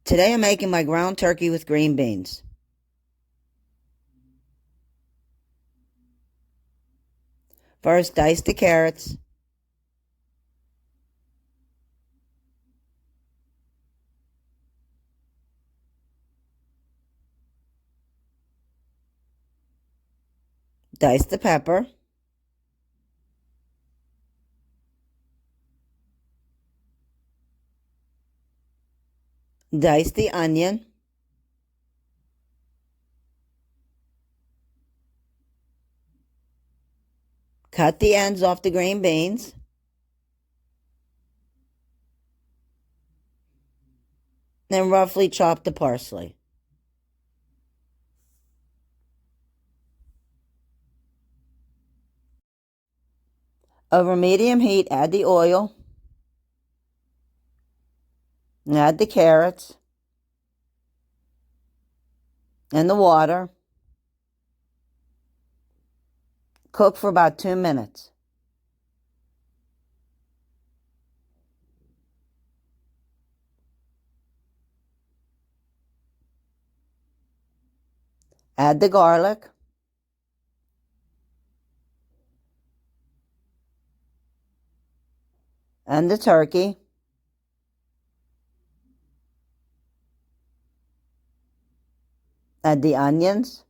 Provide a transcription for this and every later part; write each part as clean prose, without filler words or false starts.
Today I'm making my ground turkey with green beans. First, dice the carrots. Dice the pepper. Dice the onion. Cut the ends off the green beans. Then roughly chop the parsley. Over medium heat, add the oil. And add the carrots. And the water. Cook for about 2 minutes. Add the garlic. And the turkey. Add the onions.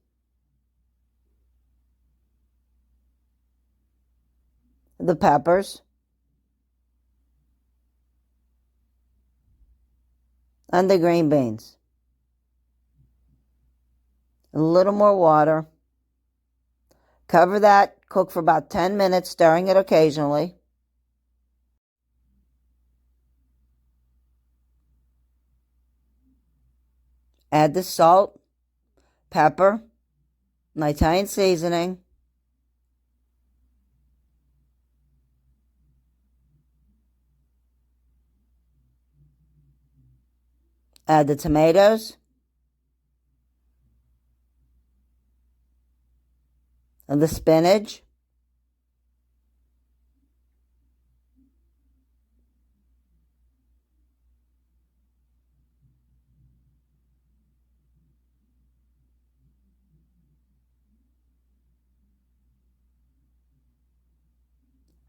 The peppers. And the green beans. A little more water. Cover that, cook for about 10 minutes, stirring it occasionally. Add the salt, pepper, my Italian seasoning, add the tomatoes, and the spinach,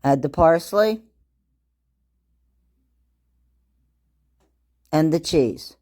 add the parsley, and the cheese.